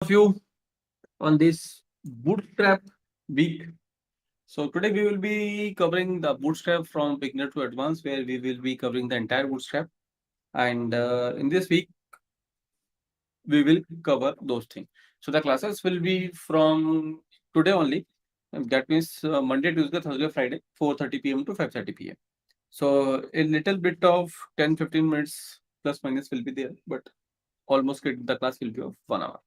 Of you on this Bootstrap week. So today we will be covering the Bootstrap from beginner to advanced, where we will be covering the entire Bootstrap. And in this week we will cover those things. So the classes will be from today only. That means Monday, Tuesday, Thursday, Friday, 4:30 p.m. to 5:30 p.m. So a little bit of 10-15 minutes plus minus will be there, but almost the class will be of 1 hour.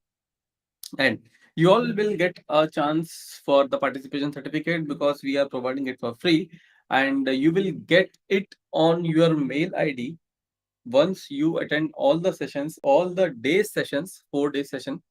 And you all will get a chance for the participation certificate because we are providing it for free, and you will get it on your mail ID once you attend all the sessions, all the days sessions, 4 day session,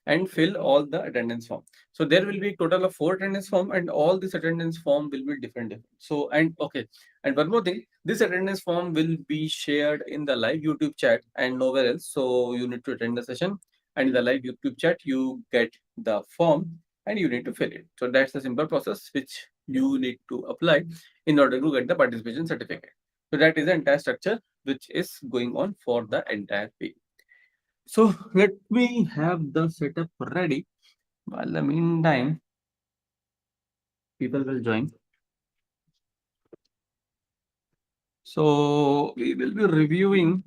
and fill all the attendance form. So there will be total of 4 attendance form, and all this attendance form will be different. So, and okay, and one more thing, this attendance form will be shared in the live YouTube chat and nowhere else. So you need to attend the session, and in the live YouTube chat you get the form and you need to fill it. So that's the simple process which you need to apply in order to get the participation certificate. So that is the entire structure which is going on for the entire week. So let me have the setup ready. While the meantime, people will join. So we will be reviewing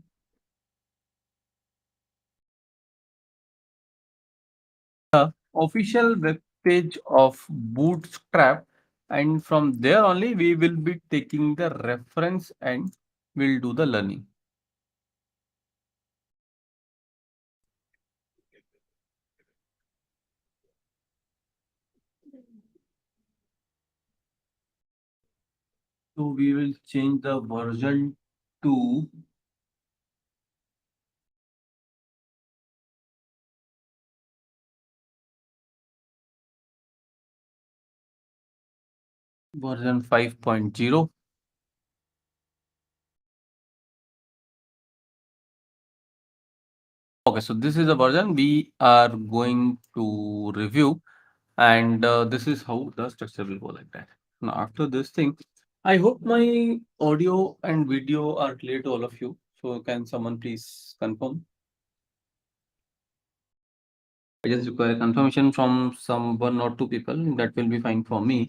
the official web page of Bootstrap, and from there only we will be taking the reference and we'll do the learning. So we will change the version to version 5.0. Okay, so this is the version we are going to review, and this is how the structure will go like that. Now after this thing, I hope my audio and video are clear to all of you. So can someone please confirm? I just require confirmation from some 1 or 2 people. That will be fine for me.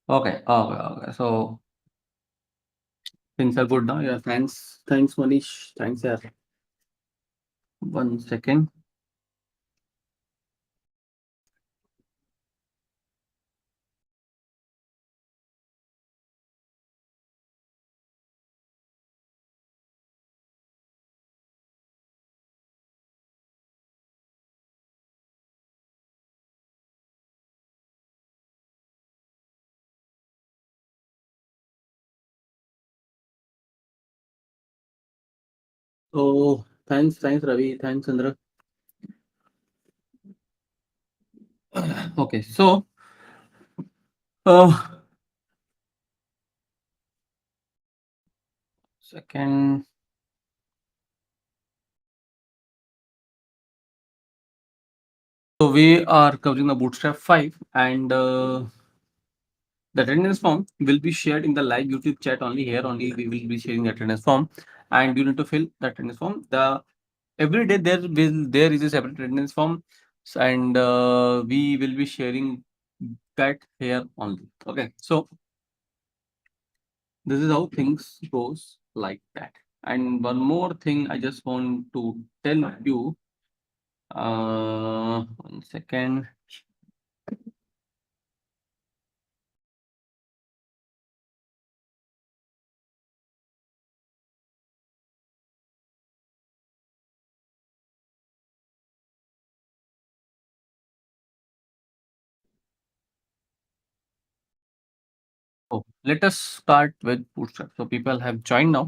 Okay, okay, okay. So things are good now. Yeah, thanks, Manish. Thanks, yeah. 1 second. So thanks, Ravi. Thanks, Chandra. Okay, so uh, second. So we are covering the Bootstrap 5, and the attendance form will be shared in the live YouTube chat only. Here only we will be sharing the attendance form, and you need to fill the attendance form. The every day there is a separate attendance form, and we will be sharing that here only. Okay, so this is how things goes like that. And one more thing I just want to tell you. 1 second. Oh, let us start with Bootstrap. So people have joined now.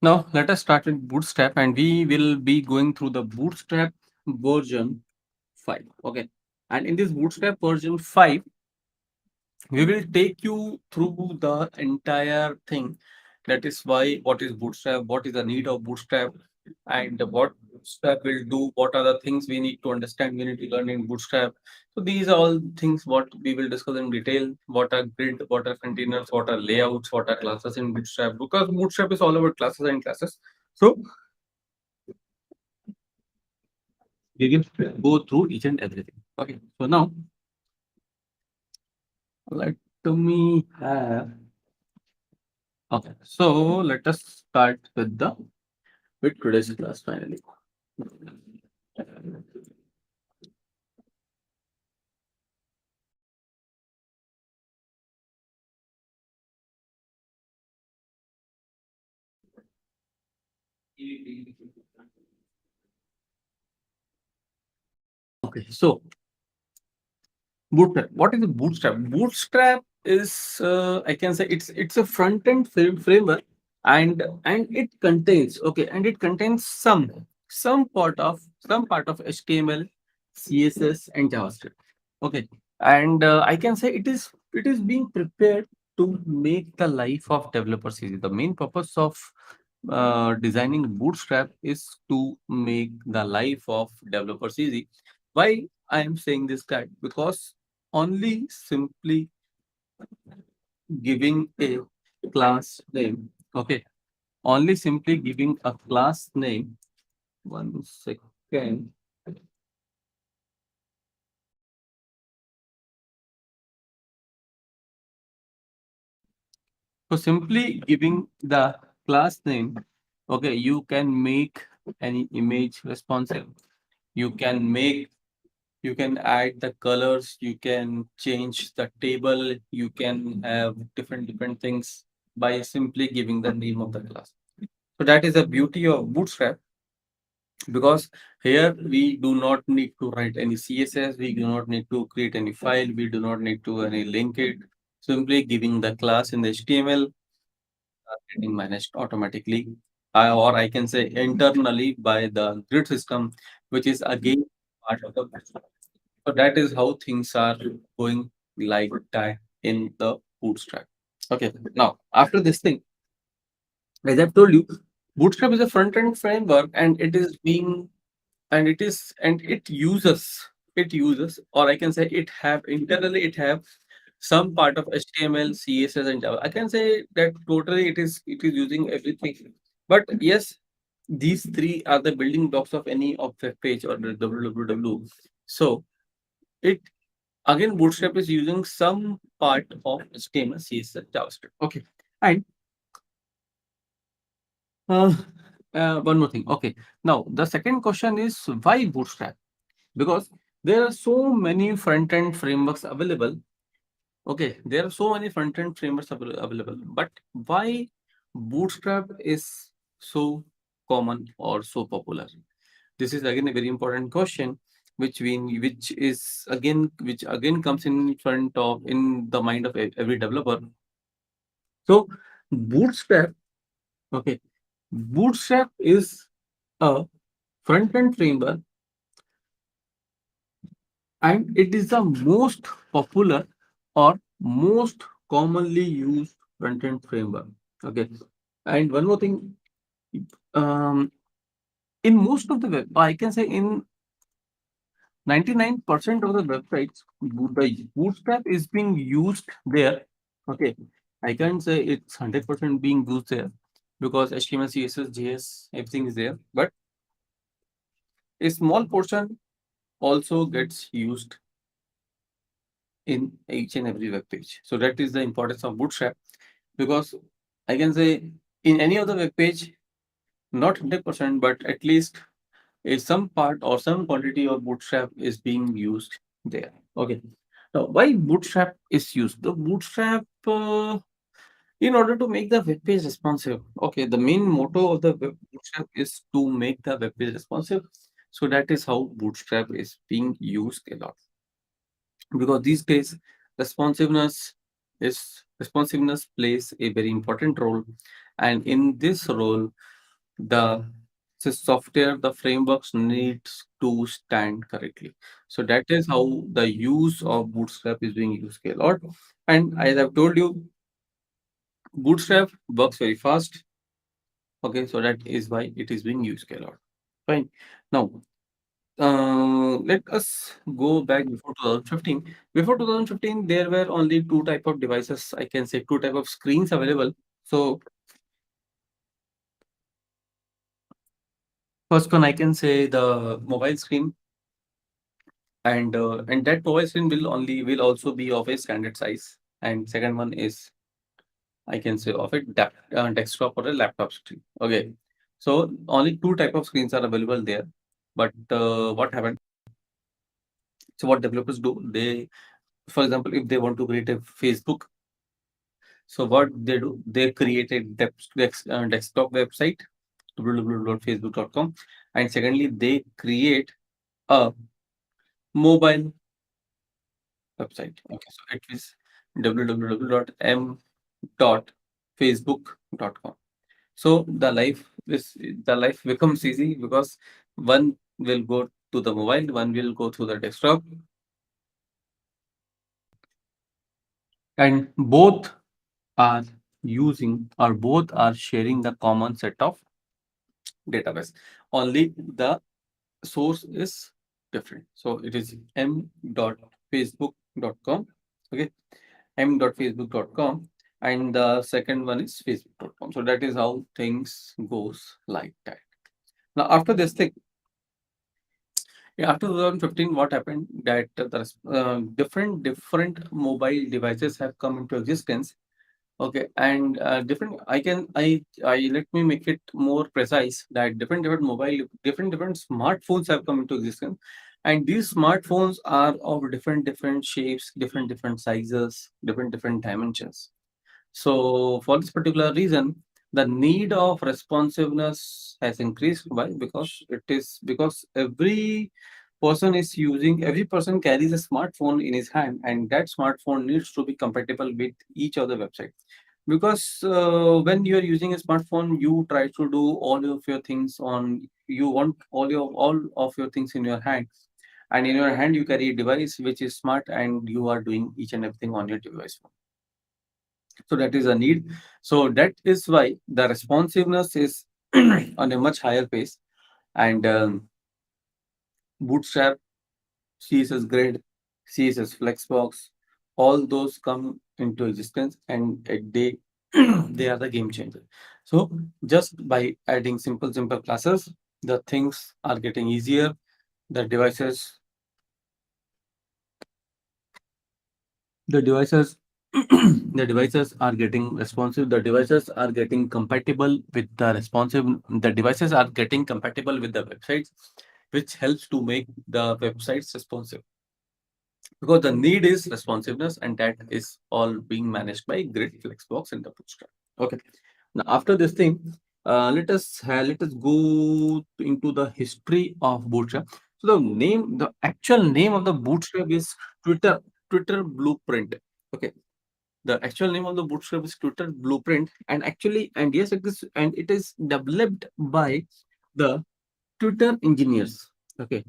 Now let us start with Bootstrap, and we will be going through the Bootstrap version 5. Okay. And in this Bootstrap version 5, we will take you through the entire thing. That is why, what is Bootstrap, what is the need of Bootstrap, and what Bootstrap will do, what are the things we need to understand, we need to learn in Bootstrap. So these are all things what we will discuss in detail. What are grid, what are containers, what are layouts, what are classes in Bootstrap, because Bootstrap is all about classes and classes. So we will go through each and everything. Okay, so now let me have. Okay, so let us start with today's class finally. Okay, so Bootstrap. What is a Bootstrap? Bootstrap is, I can say, it's a front end framework, and it contains, okay, and it contains some part of HTML, CSS, and JavaScript. Okay, and I can say it is being prepared to make the life of developers easy. The main purpose of designing Bootstrap is to make the life of developers easy. Why I am saying this, guy? Because only simply giving a class name, okay, only simply giving a class name. 1 second. So simply giving the class name, okay, you can make any image responsive. You can make, you can add the colors, you can change the table, you can have different things by simply giving the name of the class. So that is the beauty of Bootstrap, because here we do not need to write any CSS, we do not need to create any file, we do not need to any link it. Simply giving the class in the HTML, getting managed automatically, or I can say internally by the grid system, which is again part of the Bootstrap. So that is how things are going like that in the Bootstrap. Okay, now after this thing, as I've told you, Bootstrap is a front-end framework, and it is being, and it uses, or I can say it have internally, it have some part of HTML, CSS, and Java. I can say that totally it is using everything. But yes, these three are the building blocks of any of web page or the www. So it, again, Bootstrap is using some part of HTML, CSS, and JavaScript. Okay, and uh, one more thing. Okay, now the second question is, why Bootstrap? Because there are so many front-end frameworks available. Okay, there are so many front-end frameworks available, but why Bootstrap is so common or so popular? This is again a very important question, which again comes in front of, in the mind of every developer. So Bootstrap, okay, Bootstrap is a front-end framework, and it is the most popular or most commonly used front-end framework. Okay, and one more thing, um, in most of the web, I can say in 99% of the websites, the Bootstrap is being used there. Okay, I can't say it's 100% being used there, because HTML, CSS, JS, everything is there, but a small portion also gets used in each and every web page. So that is the importance of Bootstrap, because I can say in any other web page, not 100%, but at least some part or some quantity of Bootstrap is being used there. Okay. Now, why Bootstrap is used? The Bootstrap, in order to make the web page responsive. Okay, the main motto of the Bootstrap is to make the web page responsive. So that is how Bootstrap is being used a lot, because these days responsiveness plays a very important role, and in this role, the So software, the frameworks needs to stand correctly. So that is how the use of Bootstrap is being used a lot. And as I've told you, Bootstrap works very fast. Okay, so that is why it is being used a lot. Fine. Now, let us go back before 2015. Before 2015, there were only two type of devices. I can say two type of screens available. So first one I can say the mobile screen, and that mobile screen will also be of a standard size. And second one is I can say of a desktop or a laptop screen. Okay, so only two type of screens are available there. But what happened? So what developers do, they, for example, if they want to create a Facebook, so what they do, they create a desktop website, www.facebook.com, and secondly, they create a mobile website. Okay, so it is www.m.facebook.com. So the life becomes easy because one will go to the mobile, one will go to the desktop, and both are using or both are sharing the common set of database. Only the source is different. So it is m.facebook.com. Okay, m.facebook.com, and the second one is facebook.com. So that is how things goes like that. Now after this thing, yeah, after 2015, what happened that different mobile devices have come into existence. Okay, and different. I let me make it more precise that different smartphones have come into existence, and these smartphones are of different shapes, different sizes, different dimensions. So for this particular reason, the need of responsiveness has increased. Why? Because every person carries a smartphone in his hand, and that smartphone needs to be compatible with each other website. Because when you are using a smartphone, you try to do all of your things on. You want all of your things in your hand, and in your hand you carry a device which is smart, and you are doing each and everything on your device. So that is a need. So that is why the responsiveness is on a much higher pace. And Bootstrap, CSS Grid, CSS Flexbox, all those come into existence, and they they are the game changer. So just by adding simple classes, the things are getting easier. The devices the devices the devices are getting responsive, the devices are getting compatible with the responsive, the devices are getting compatible with the websites, which helps to make the websites responsive, because the need is responsiveness, and that is all being managed by Grid, Flexbox, and the Bootstrap. Okay, now after this thing, let us go into the history of Bootstrap. So the actual name of the Bootstrap is Twitter Blueprint. Okay, the actual name of the Bootstrap is Twitter Blueprint, and actually, and yes, it is developed by the Twitter engineers. Okay,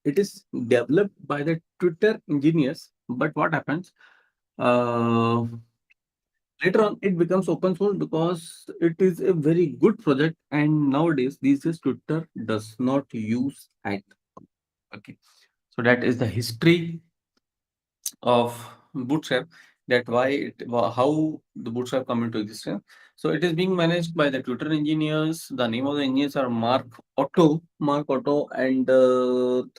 it is developed by the Twitter engineers, but what happens? Uh, Later on, it becomes open source because it is a very good project, and nowadays, these days, Twitter does not use it. Okay, so that is the history of Bootstrap, that how the Bootstrap come into existence. So it is being managed by the Twitter engineers. The name of the engineers are Mark Otto, and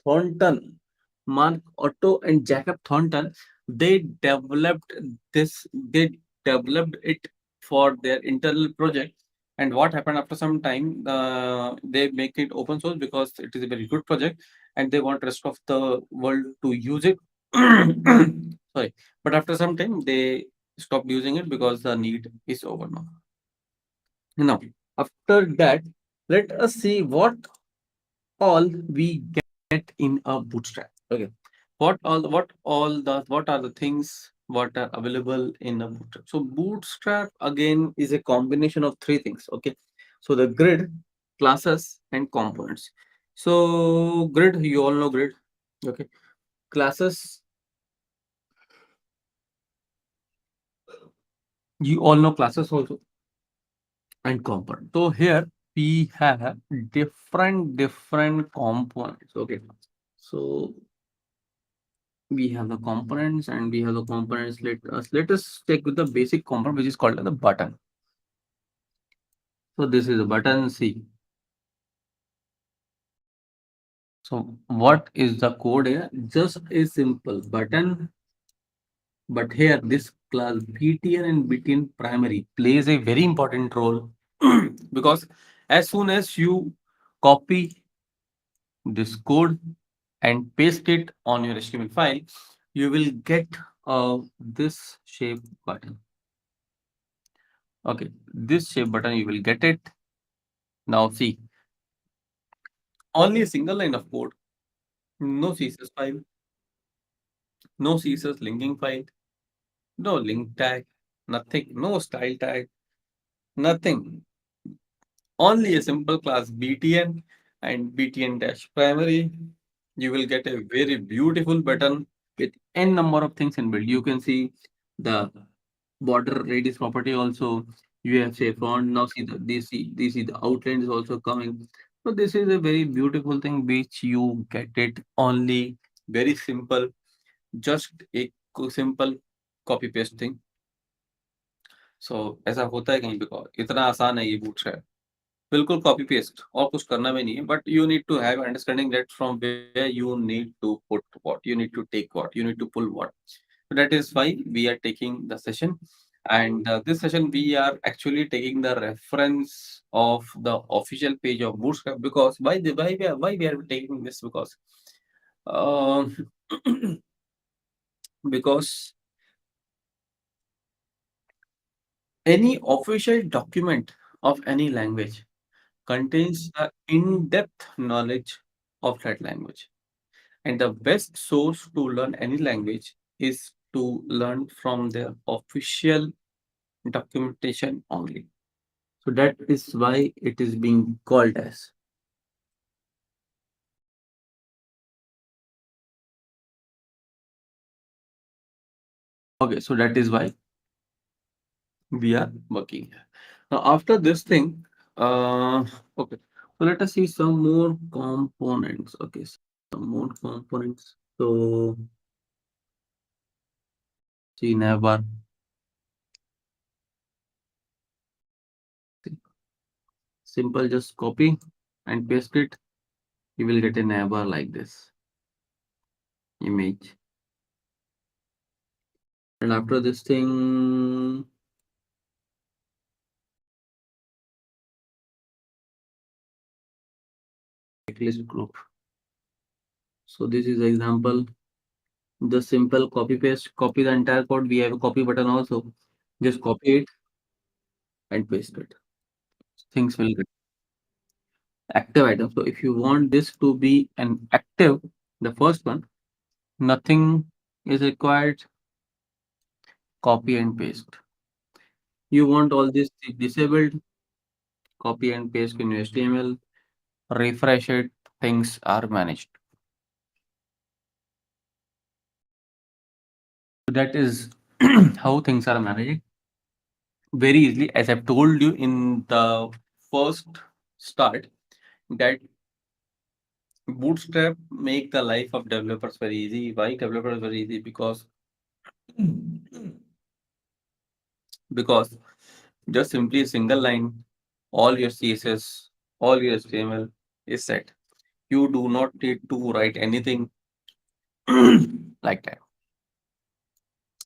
Thornton. Mark Otto and Jacob Thornton. They developed this. They developed it for their internal project. And what happened after some time? They make it open source because it is a very good project, and they want rest of the world to use it. Sorry, but after some time they stopped using it because the need is over now. Now, after that, let us see what all we get in a Bootstrap. Okay, what are the things what are available in a Bootstrap? So Bootstrap again is a combination of three things. Okay, so the grid. classes and components. So grid, you all know grid. Okay. Classes, you all know classes also, and component. So here we have different components. Okay. So we have the components and we have the components. Let us take with the basic component which is called as the button. So this is a button C. So what is the code here? Just a simple button, but here this class BTN and BTN primary plays a very important role because as soon as you copy this code and paste it on your HTML file, you will get this shape button. Okay, this shape button you will get it. Now see, only a single line of code, no CSS file, no CSS linking file, no link tag, nothing, no style tag, nothing. Only a simple class BTN and BTN dash primary. You will get a very beautiful button with n number of things inbuilt. You can see the border radius property also. You have say font. Now see the outline is also coming. So this is a very beautiful thing which you get it only very simple, just a simple copy paste thing. So ऐसा होता है कहीं पे इतना आसान है ये bootstrap बिल्कुल कॉपी पेस्ट और कुछ करना भी नहीं है but you need to have understanding that from where you need to put what you need to take what you need to pull what. So that is why we are taking the session, and this session we are actually taking the reference of the official page of Bootstrap. Because why we are taking this, because um, because any official document of any language contains the in-depth knowledge of that language. And the best source to learn any language is to learn from their official documentation only. So that is why it is being called as. Okay, so that is why we are working here. Now, after this thing, okay, so let us see some more components. Okay, some more components. So, see navbar. Simple, just copy and paste it. You will get a navbar like this image. And after this thing, checklist group. So this is the example. Just simple copy paste, copy the entire code. We have a copy button also. Just copy it and paste it. Things will get active item. So if you want this to be an active, the first one, nothing is required. Copy and paste. You want all this disabled, copy and paste in your HTML, refresh it, things are managed. That is how things are managed very easily. As I've told you in the first start, that Bootstrap make the life of developers very easy. Why developers very easy? Because just simply a single line, all your CSS, all your HTML is set. You do not need to write anything like that.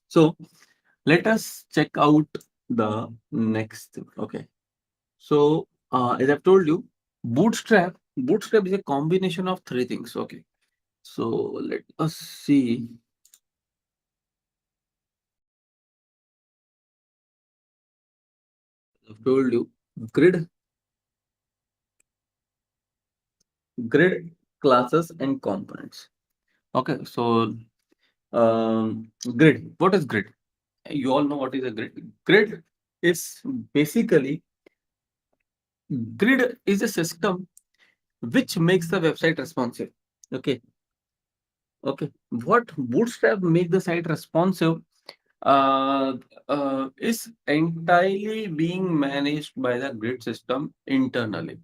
So let us check out the next thing. Okay. So as I've told you, Bootstrap is a combination of three things. Okay. So let us see. I've told you grid, grid, classes, and components. Okay. So grid. What is grid? You all know what is a grid. Grid is basically Grid is a system which makes the website responsive. Okay. Okay. What Bootstrap make the site responsive uh, is entirely being managed by the grid system internally.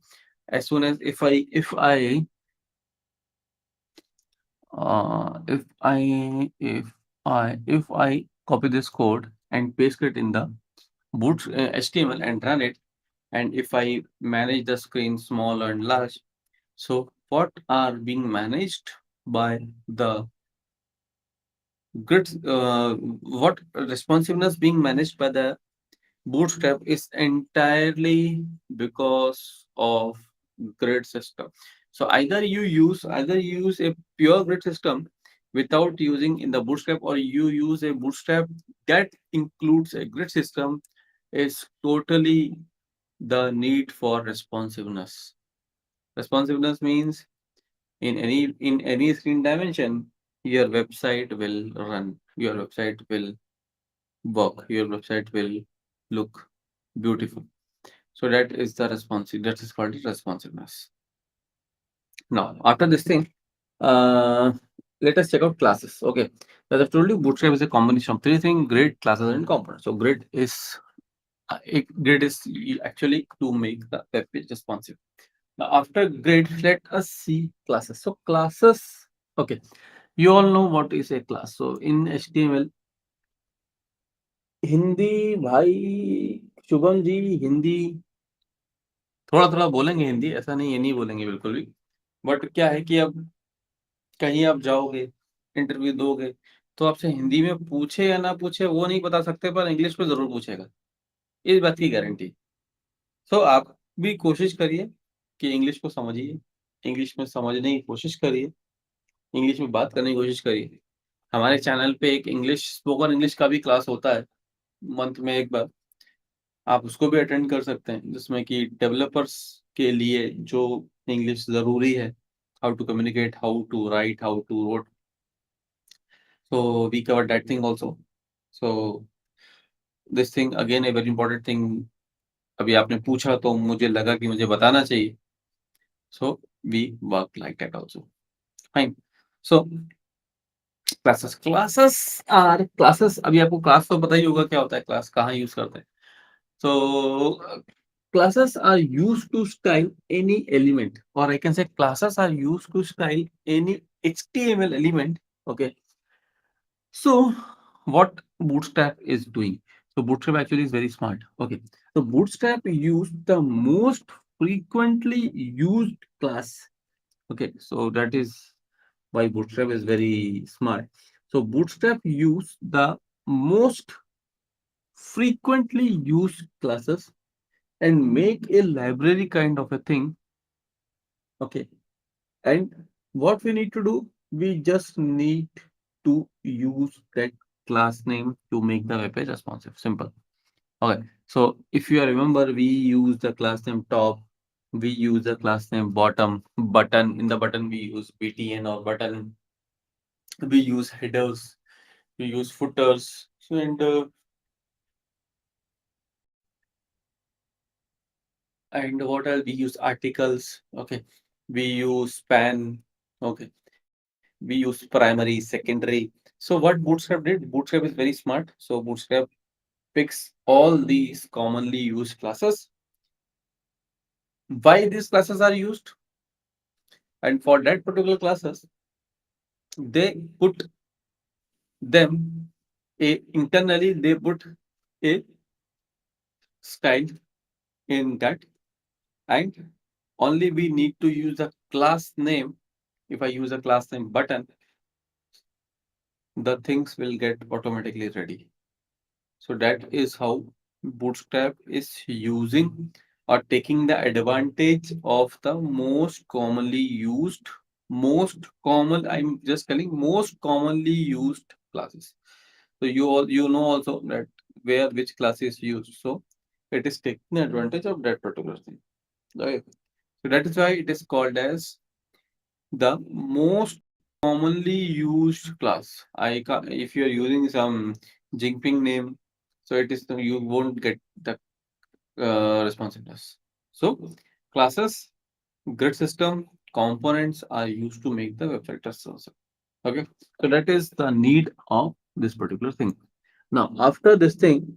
As soon as if I copy this code and paste it in the Boot HTML and run it, and if I manage the screen small and large, so what are being managed by the grid? What responsiveness being managed by the Bootstrap is entirely because of grid system. So either you use a pure grid system without using in the Bootstrap, or you use a Bootstrap that includes a grid system, is totally the need for responsiveness. Responsiveness means in any screen dimension, your website will run, your website will work, your website will look beautiful. So that is the responsive. That is called responsiveness. Now, after this thing, uh, let us check out classes. Okay, as I've told you, Bootstrap is a combination of three things: grid, classes, and components. So grid is actually to make the web page responsive. Now, after grid, let us see classes. So classes. Okay, you all know what is a class. So in HTML, Hindi भाई शुभम जी हिंदी थोड़ा-थोड़ा बोलेंगे हिंदी, ऐसा नहीं है नहीं बोलेंगे बिल्कुल भी। बट क्या है कि अब कहीं आप जाओगे, इंटरव्यू दोगे, तो आपसे हिंदी में पूछे या ना पूछे वो नहीं बता सकते, पर इंग्लिश में ज़रूर पूछेगा। इस बात की गारंटी। सो आप भी कोशिश करिए कि इंग्लिश को समझिए, इंग्लिश में समझने की कोशिश करिए, इंग्लिश में बात करने की कोशिश करिए। हमारे चैनल पे एक स्पोकन इंग्लिश का भी क्लास होता है, मंथ में 1 बार। आप उसको भी अटेंड कर सकते हैं, जिसमें कि डेवलपर्स के लिए जो इंग्लिश ज़रूरी है, how to communicate, how to write, how to wrote, so we cover that thing also. So this thing again a very important thing, अभी आपने पूछा तो मुझे लगा कि मुझे बताना चाहिए। So we work like that also, fine. So classes अभी आपको क्लास तो पता ही होगा क्या होता है, क्लास कहाँ यूज़ करते हैं। So classes are used to style any element, or I can say classes are used to style any HTML element. Okay. So what Bootstrap is doing? So Bootstrap actually is very smart. Okay. So Bootstrap used the most frequently used class. Okay. So that is why Bootstrap is very smart. So Bootstrap use the most frequently used classes and make a library kind of a thing. Okay. And what we need to do, we just need to use that class name to make the web page responsive. Simple. Okay. So if you remember, we use the class name top, we use the class name bottom, button. In the button, we use btn or button. We use headers, we use footers. So and what else? We use articles. Okay. We use span. Okay. We use primary, secondary. So what Bootstrap did, Bootstrap is very smart. So Bootstrap picks all these commonly used classes, why these classes are used, and for that particular classes, they put them internally, they put a style in that, and only we need to use the class name. If I use a class name button, the things will get automatically ready. So that is how Bootstrap is using or taking the advantage of the most commonly used, I'm just telling most commonly used classes. So you know also that where which class is used. So it is taking advantage of that particular thing. Okay. So that is why it is called as the most commonly used class. If you are using some Jinping name, so it is you won't get the responsiveness. So classes, grid system, components are used to make the website responsive. Okay, so that is the need of this particular thing. Now, after this thing,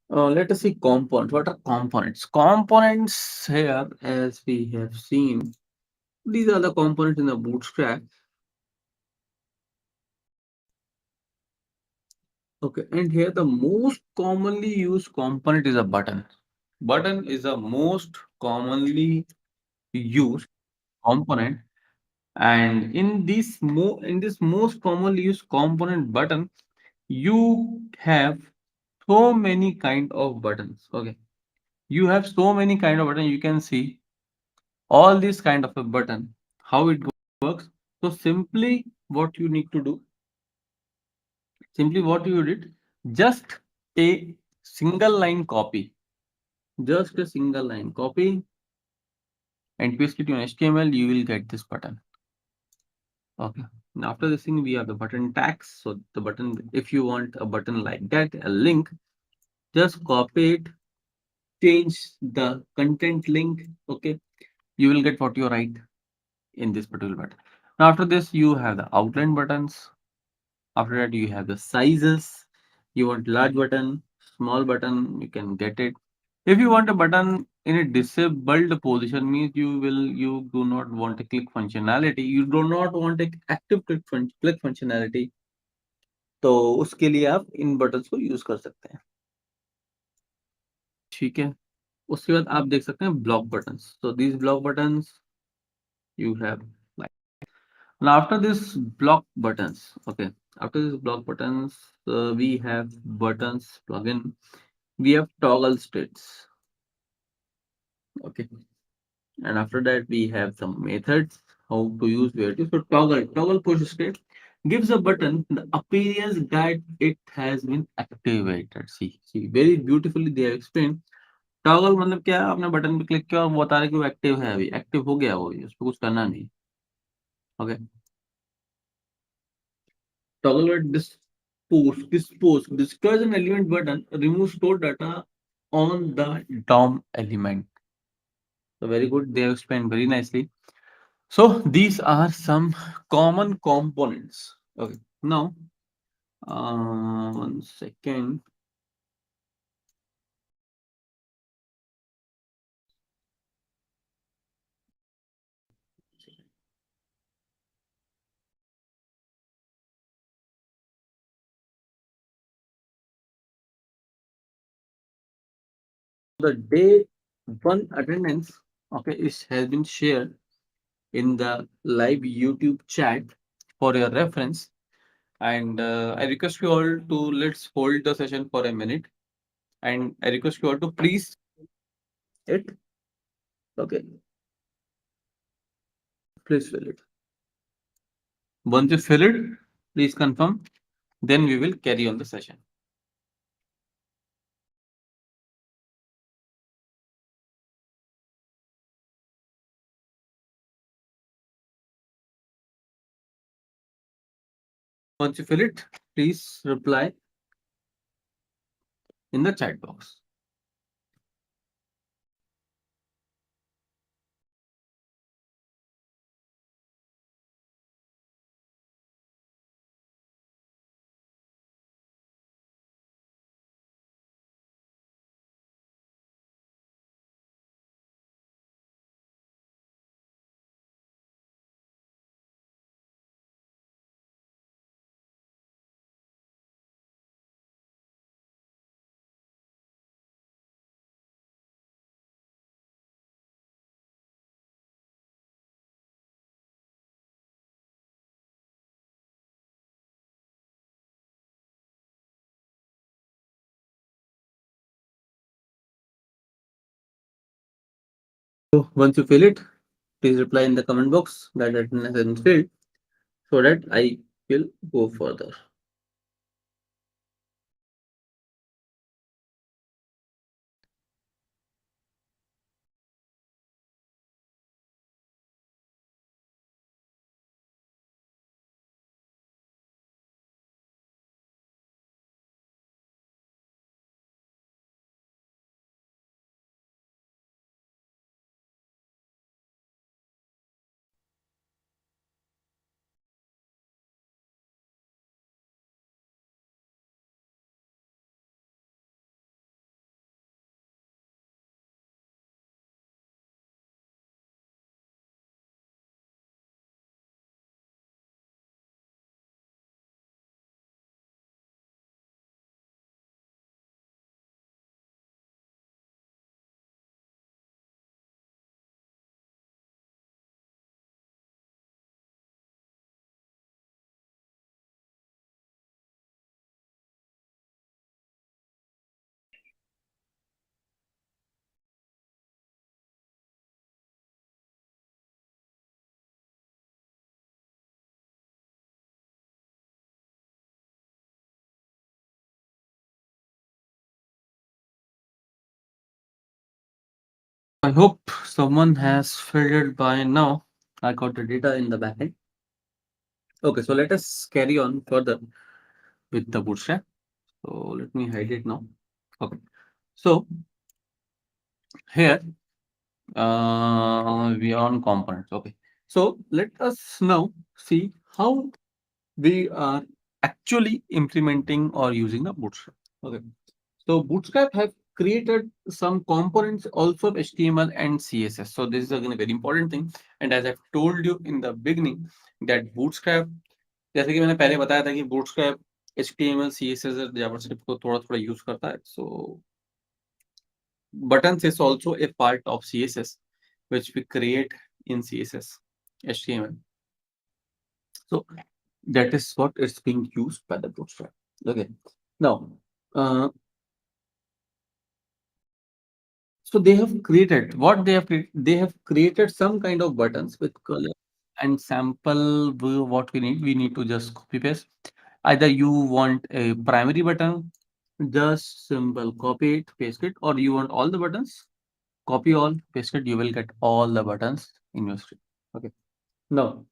let us see components. What are components? Components here, as we have seen, these are the components in the Bootstrap. Okay, and here the most commonly used component is a button. Button is the most commonly used component, and in this most commonly used component button, you have so many kind of buttons. Okay, you have so many kind of button. You can see all these kind of a button, how it works. So what you need to do, simply what you did, just a single line copy, just a single line copy and paste it in HTML, you will get this button. Okay. Now after this thing, we have the button tags. So the button, if you want a button like that, a link, just copy it, change the content link. Okay. You will get what you write in this particular button. Now after this, you have the outline buttons. After that, you have the sizes. You want large button, small button, you can get it. If you want a button in a disabled position, means you do not want a click functionality, you do not want a active click functionality, तो उसके लिए आप इन buttons को use कर सकते हैं. ठीक है. उसके बाद आप देख सकते हैं block buttons. So these block buttons you have like. Now after this block buttons, okay. After this block buttons, we have buttons plugin. We have toggle states. Okay. And after that, we have some methods how to use where to. So toggle push state gives a button the appearance that it has been activated. See, very beautifully they have explained. Toggle मतलब क्या है? आपने button पे click किया और वो बता रहा है कि वो एक्टिव है, अभी एक्टिव हो गया, वो उस पर कुछ करना नहीं. Okay. Toggle at dispose destroys an element button, removes stored data on the DOM element. So very good. They have explained very nicely. So these are some common components. Okay. Now, one second. The day one attendance, okay, has been shared in the live YouTube chat for your reference. And I request you all to let's hold the session for a minute. And I request you all to please it. Okay, please fill it. Once you fill it, please confirm. Then we will carry on the session. Once you fill it, please reply in the chat box. So once you fill it, please reply in the comment box that attendance has been filled so that I will go further. I hope someone has filled it by now. I got the data in the backend. Okay, so let us carry on further with the Bootstrap. So let me hide it now. Okay, so here we are on components. Okay, so let us now see how we are actually implementing or using the Bootstrap. Okay, so Bootstrap have created some components also of HTML and CSS. So this is again a very important thing. And as I've told you in the beginning that Bootstrap, जैसे कि मैंने पहले बताया था कि Bootstrap HTML, CSS और JavaScript को थोड़ा थोड़ा यूज करता है. So buttons is also a part of CSS which we create in CSS, HTML. So that is what is being used by the Bootstrap. Okay. Now, so they have created what they have created. They have created some kind of buttons with color and sample what we need. We need to just copy paste. Either you want a primary button, just simple copy it, paste it, or you want all the buttons, copy all, paste it. You will get all the buttons in your stream. Okay. Now,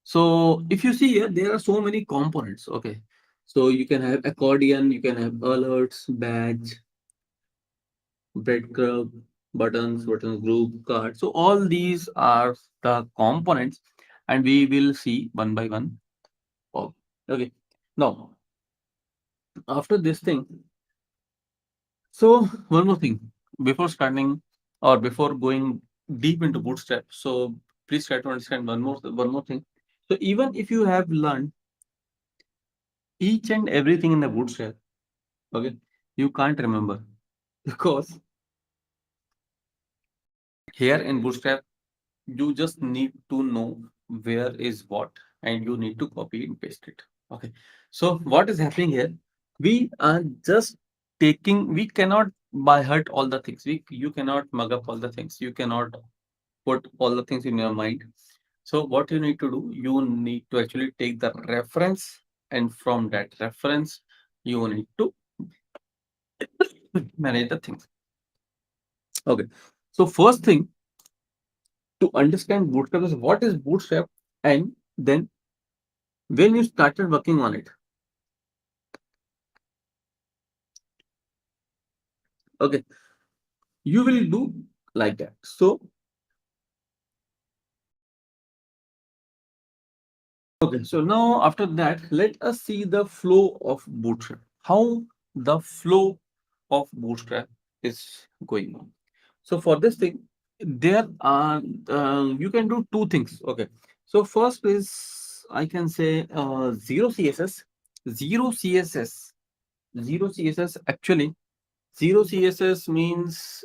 so if you see here, there are so many components. Okay. So you can have accordion, you can have alerts, badge, breadcrumb, buttons group, card. So all these are the components, and we will see one by one. Oh, okay. Now, after this thing, so one more thing before starting or before going deep into Bootstrap. So please try to understand one more thing. So even if you have learned each and everything in the Bootstrap, okay, you can't remember because here in Bootstrap you just need to know where is what and you need to copy and paste it. Okay, so what is happening here, we are just taking, we cannot by heart all the things, you cannot mug up all the things, you cannot put all the things in your mind. So what you need to do, you need to actually take the reference, and from that reference you need to manage the things. Okay, so first thing to understand Bootstrap is what is Bootstrap, and then when you started working on it. Okay, you will do like that. So, okay, so now after that, let us see the flow of Bootstrap. How the flow of Bootstrap is going on. So for this thing, there are you can do two things. Okay, so first is I can say zero CSS, zero CSS, zero CSS. Actually, zero CSS means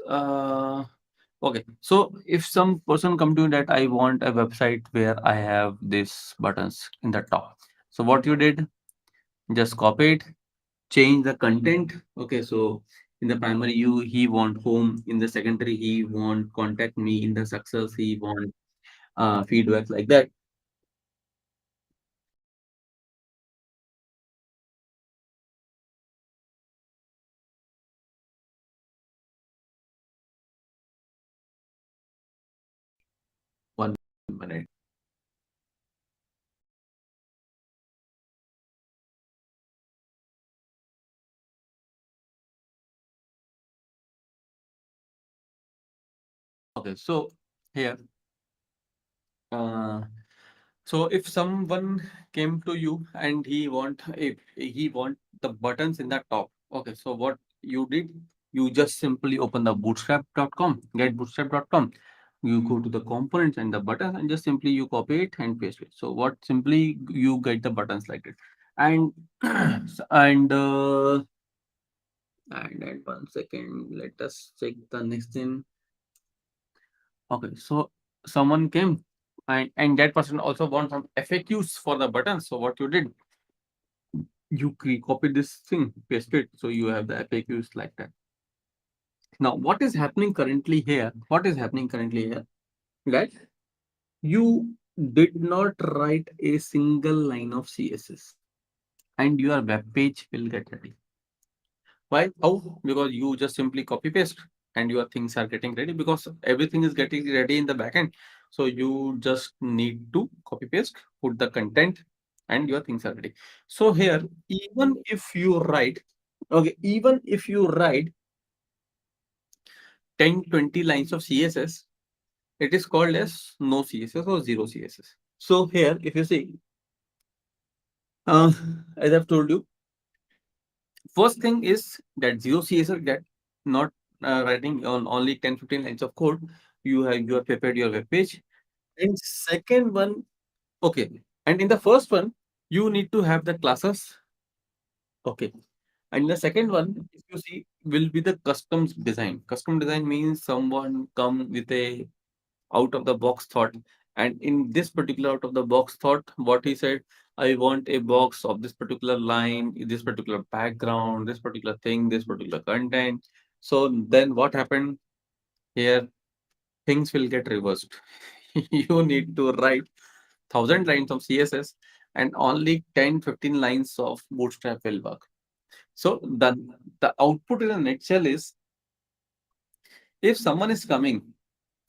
okay. So if some person come to you that I want a website where I have these buttons in the top. So what you did, just copy it, change the content. Okay, so in the primary you he want home, in the secondary he want contact me, in the success he want feedback like that. One minute. Okay, so here uh, so if someone came to you and he want the buttons in the top. Okay, so what you did, you just simply open the bootstrap.com, get bootstrap.com. You go to the components and the buttons and just simply you copy it and paste it. So what simply you get the buttons like it. And and 1 second, let us check the next thing. Okay, so someone came and that person also want some FAQs for the buttons. So what you did, you copy this thing, paste it, so you have the FAQs like that. Now, what is happening currently here? What is happening currently here? That you did not write a single line of CSS, and your web page will get ready. Why? How? Because you just simply copy paste. and your things are getting ready, because everything is getting ready in the backend. So you just need to copy paste, put the content, and your things are ready. So here, even if you write, okay, even if you write 10-20 lines of CSS, it is called as no CSS or zero CSS. So here, if you see, uh, as I've told you, first thing is that zero CSS, that not writing on only 10-15 lines of code. You have prepared your web page. And second one, okay. And in the first one, you need to have the classes. Okay. And the second one, if you see, will be the custom design. Custom design means someone come with a out of the box thought. And in this particular out of the box thought, what he said, I want a box of this particular line, this particular background, this particular thing, this particular content. So then what happened here? Things will get reversed. You need to write 1,000 lines of CSS and only 10-15 lines of Bootstrap will work. So the output in a nutshell is, if someone is coming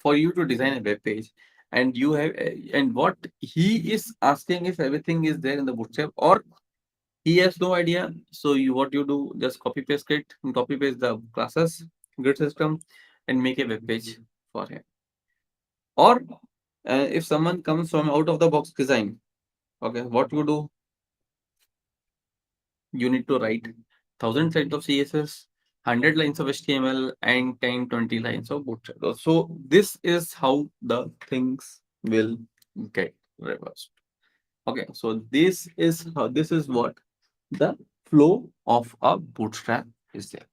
for you to design a web page, and you have and what he is asking if everything is there in the Bootstrap, or he has no idea. So you what you do, just copy paste it and copy paste the classes grid system and make a web page for him. Or if someone comes from out of the box design, okay, what you do, you need to write 1,000 lines of CSS, 100 lines of HTML, and 10-20 lines of Bootstrap. So this is how the things will get reversed. Okay, so this is what the flow of a Bootstrap is there.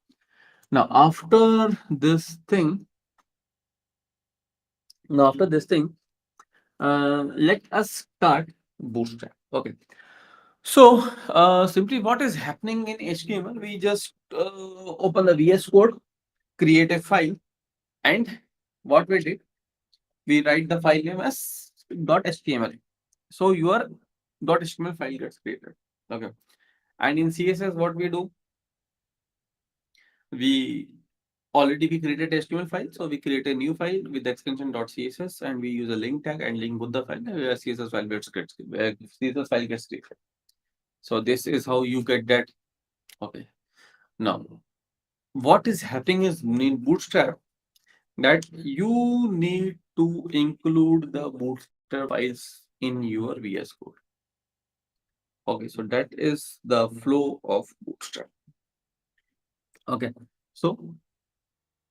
Now after this thing, let us start Bootstrap. Okay. So, simply what is happening in HTML, we just open the VS Code, create a file, and what we did, we write the file name as .html. So your .html file gets created. Okay. And in CSS, what we do, we we created HTML file, so we create a new file with the extension .css, and we use a link tag and link both the file, where CSS file gets created. So this is how you get that. Okay. Now, what is happening is in Bootstrap, that you need to include the Bootstrap files in your VS Code. Okay, so that is the flow of Bootstrap. Okay, so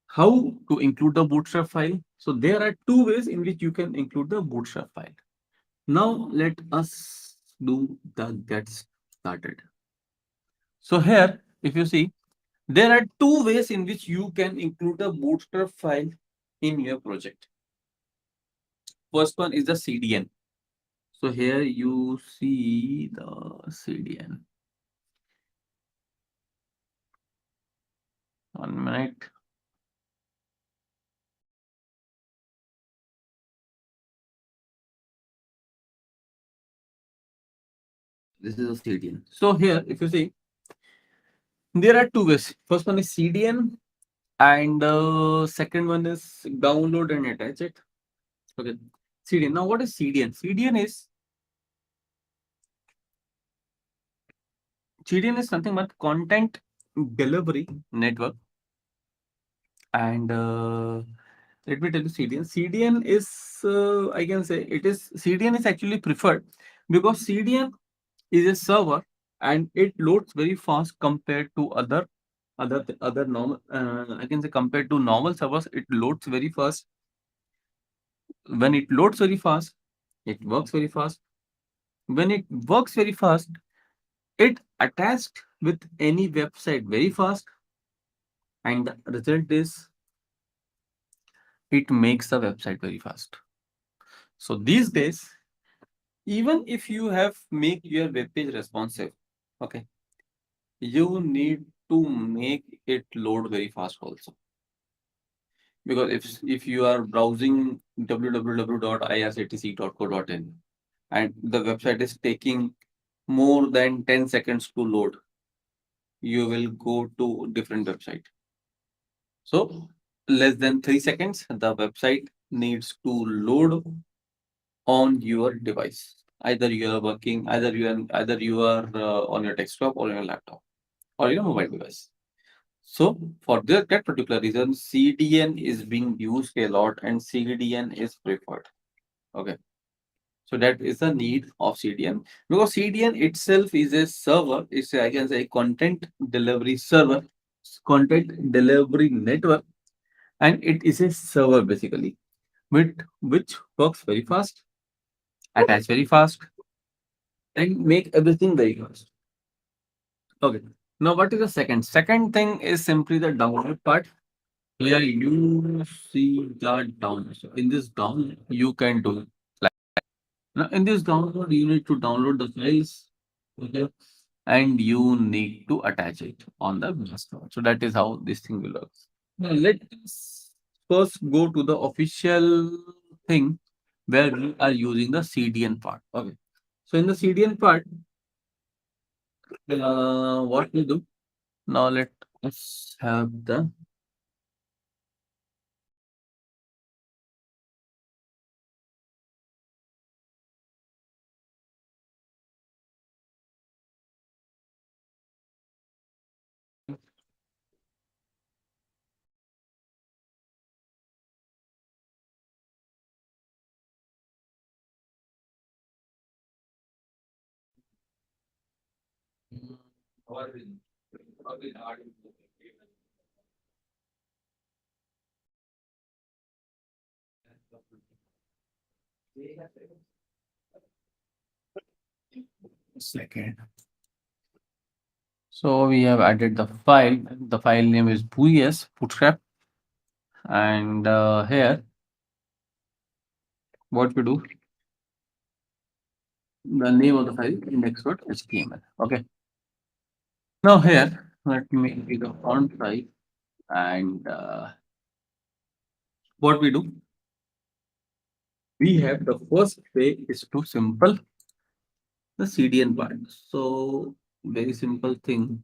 how to include the Bootstrap file? So there are two ways in which you can include the Bootstrap file. Now let us do the get started. So here, if you see, there are two ways in which you can include the Bootstrap file in your project. First one is the CDN. So here you see the CDN. 1 minute. This is a CDN. So here, if you see, there are two ways. First one is CDN, and second one is download and attach it. Okay, CDN. Now, what is CDN? CDN is something but content delivery network, and let me tell you, CDN is I can say it is CDN is actually preferred because CDN is a server and it loads very fast compared to other normal. I can say compared to normal servers, it loads very fast. When it loads very fast, it works very fast. When it works very fast, it attached with any website very fast, and the result is it makes the website very fast. So these days, even if you have make your web page responsive, okay, you need to make it load very fast also. Because if you are browsing www.irctc.co.in and the website is taking more than 10 seconds to load, you will go to different website. So less than 3 seconds, the website needs to load on your device. Either you are working, either you are on your desktop or your laptop or your mobile device. So for that particular reason, CDN is being used a lot and CDN is preferred. Okay. So that is the need of CDN because CDN itself is a server. It's I can say content delivery server, content delivery network, and it is a server basically, which works very fast, attach very fast, and make everything very fast. Okay. Now, what is the second? Second thing is simply the download part. Here you see the download. So in this download, you can do like now in this download, you need to download the files, okay, and you need to attach it on the master. So that is how this thing will work. Now let's first go to the official thing where we are using the CDN part. Okay. So in the CDN part, what we do now? Let us have the second. So we have added the file. The file name is Bootstrap, and here what we do, the name of the file index.html. Okay. Now here let me be the font size, and what we do, we have the first way is too simple, the CDN part. So very simple thing.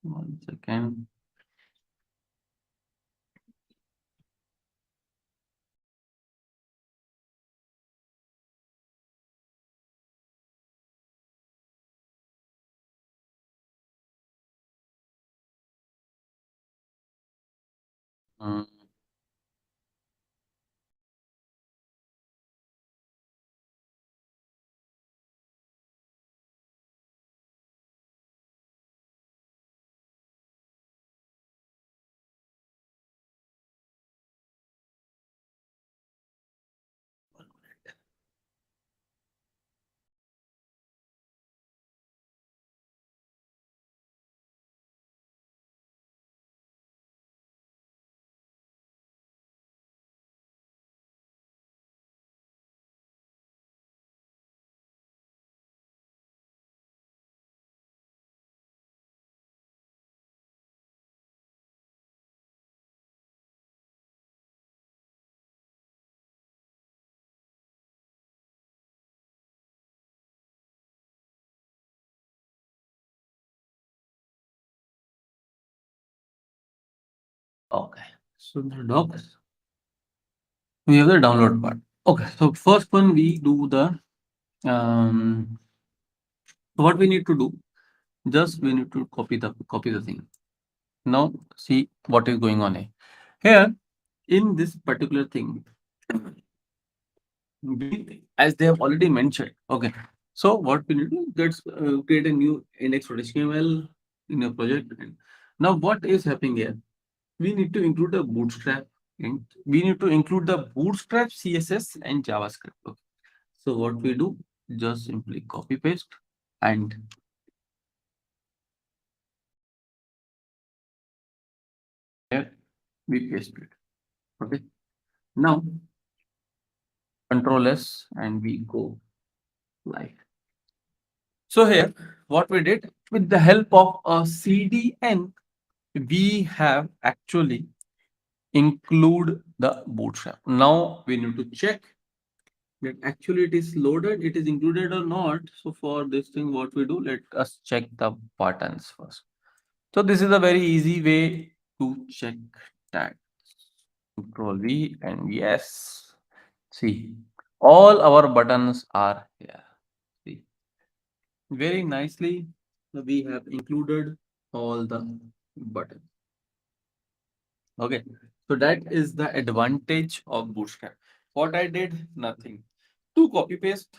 One second. Mm, Okay. So the docs, we have the download part. Okay. So first one we do the what we need to do, just we need to copy the thing. Now see what is going on here. Here in this particular thing, as they have already mentioned. Okay. So what we need to do, let's create a new index.html in a project. And now what is happening here? We need to include a bootstrap and we need to include the bootstrap CSS and JavaScript. Okay. So what we do, just simply copy paste and here we paste it. Okay. Now Control S and we go live. So here what we did, with the help of a CDN, we have actually include the bootstrap. Now we need to check that actually it is loaded, it is included or not. So for this thing, what we do, let us check the buttons first. So this is a very easy way to check that. Control V and yes. See, all our buttons are here. See, very nicely we have included all the buttons. Okay, so that is the advantage of Bootstrap. What I did, nothing. To copy paste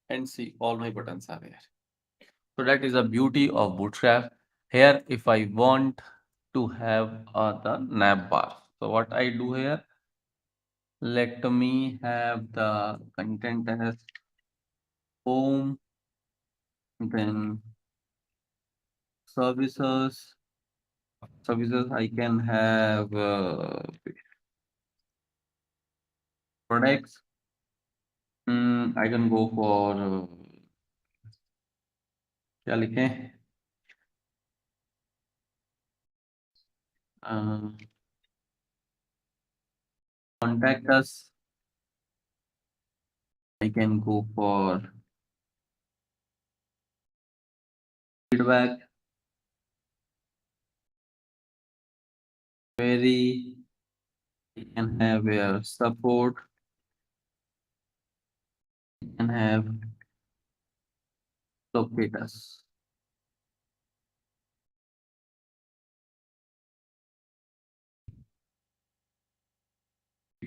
and see all my buttons are here. So that is the beauty of Bootstrap. Here, if I want to have the nav bar. So what I do here, let me have the content as home, then services. Services I can have products. I can go for क्या लिखें contact us. I can go for feedback, query. I can have support. I can have locate us.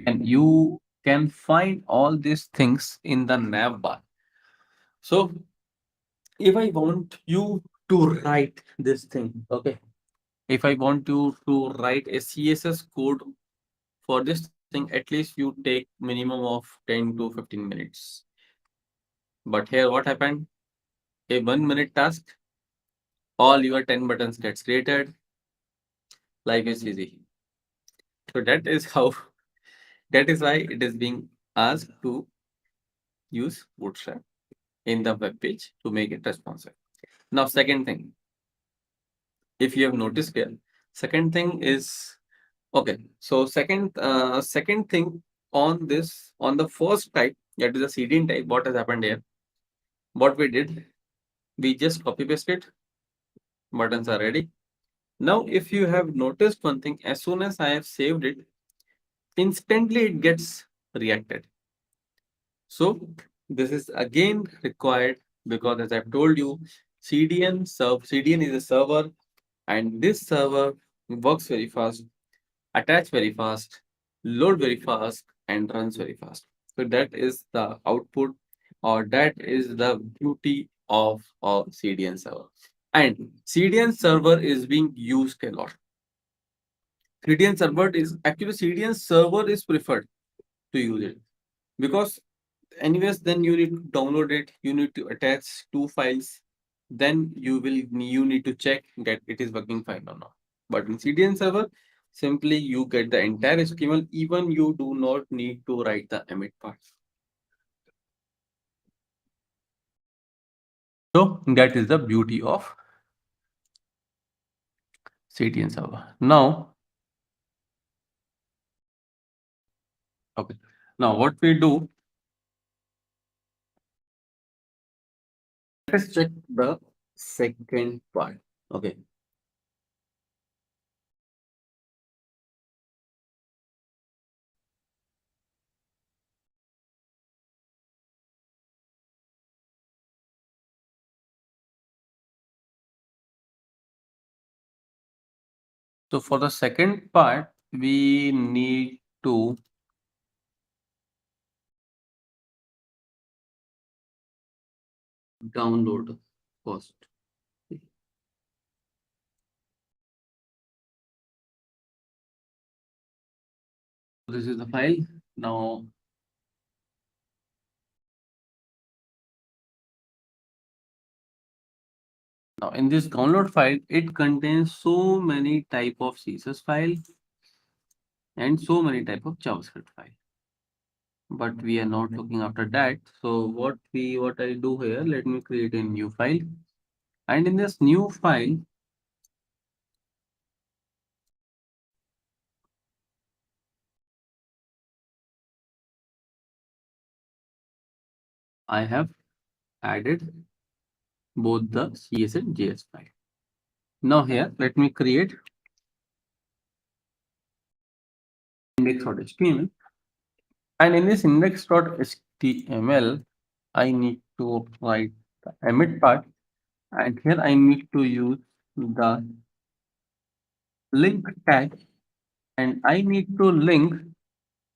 And you can find all these things in the nav bar. So if I want you to write this thing, okay. If I want you to write a CSS code for this thing, at least you take minimum of 10 to 15 minutes. But here what happened? A 1 minute task, all your 10 buttons gets created. Life is easy. So that is how, that is why it is being asked to use Bootstrap in the web page to make it responsive. Now, second thing, if you have noticed here, second thing is okay. So second thing on this, on the first type, that is the CDN type, what has happened here? What we did, we just copy pasted, buttons are ready. Now, if you have noticed one thing, as soon as I have saved it, instantly it gets reacted. So this is again required because as I've told you, CDN is a server and this server works very fast, attach very fast, load very fast and runs very fast. So that is the output or that is the beauty of a CDN server. And CDN server is being used a lot. CDN server is preferred to use it because anyways then you need to download it, you need to attach two files, then you need to check that it is working fine or not. But in CDN server, simply you get the entire HTML, even you do not need to write the emit part. So that is the beauty of CDN server. Now, okay. Now what we do, let us check the second part. Okay. So for the second part, we need to download first. This is the file. Now in this download file, it contains so many type of CSS file and so many type of JavaScript file. But we are not looking after that. So what I do here, let me create a new file. And in this new file, I have added both the CS and JS file. Now here, let me create index.html. And in this index.html, I need to write the emit part. And here I need to use the link tag. And I need to link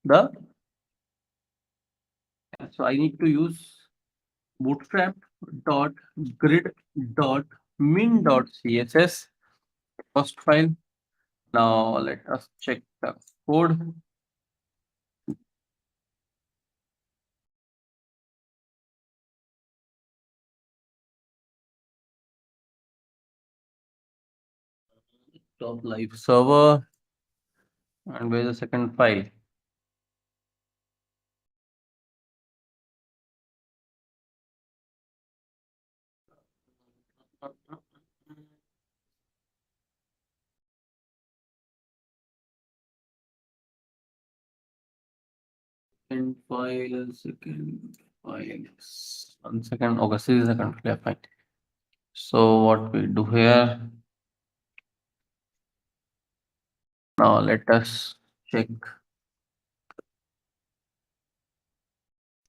the, so I need to use bootstrap dot grid dot min dot css first file. Now let us check the code. Top live server, and where's the second file? Second file, second file. 1 second. Okay, this is the second file. Fine. So what we do here now? Let us check.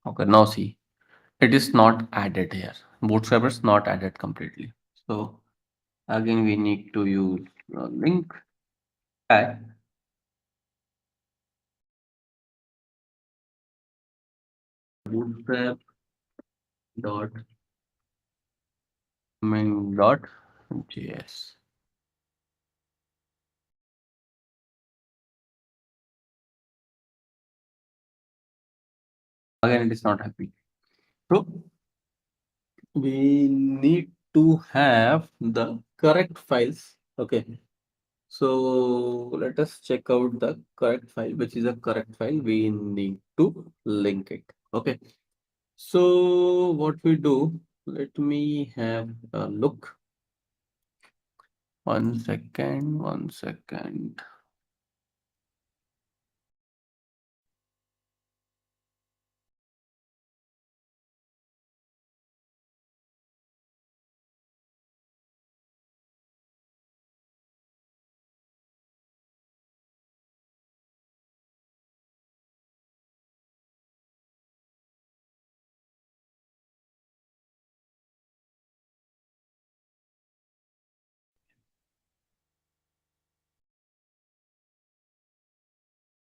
Okay, now see, it is not added here. Bootstrap is not added completely. So again, we need to use a link tag. Bootstrap dot min dot js. Again, it is not happy. So we need to have the correct files. Okay. So let us check out the correct file, which is a correct file. We need to link it. Okay. So what we do, let me have a look. 1 second, 1 second.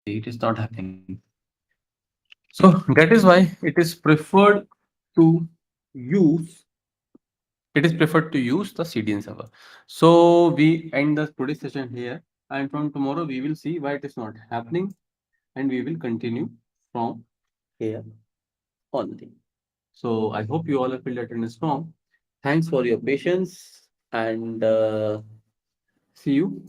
It is not happening. So that is why to use it is preferred to use the CDN server. So we end the today's session here, and from tomorrow we will see why it is not happening, and we will continue from here only. So I hope you all have filled attendance form. Thanks for your patience, and see you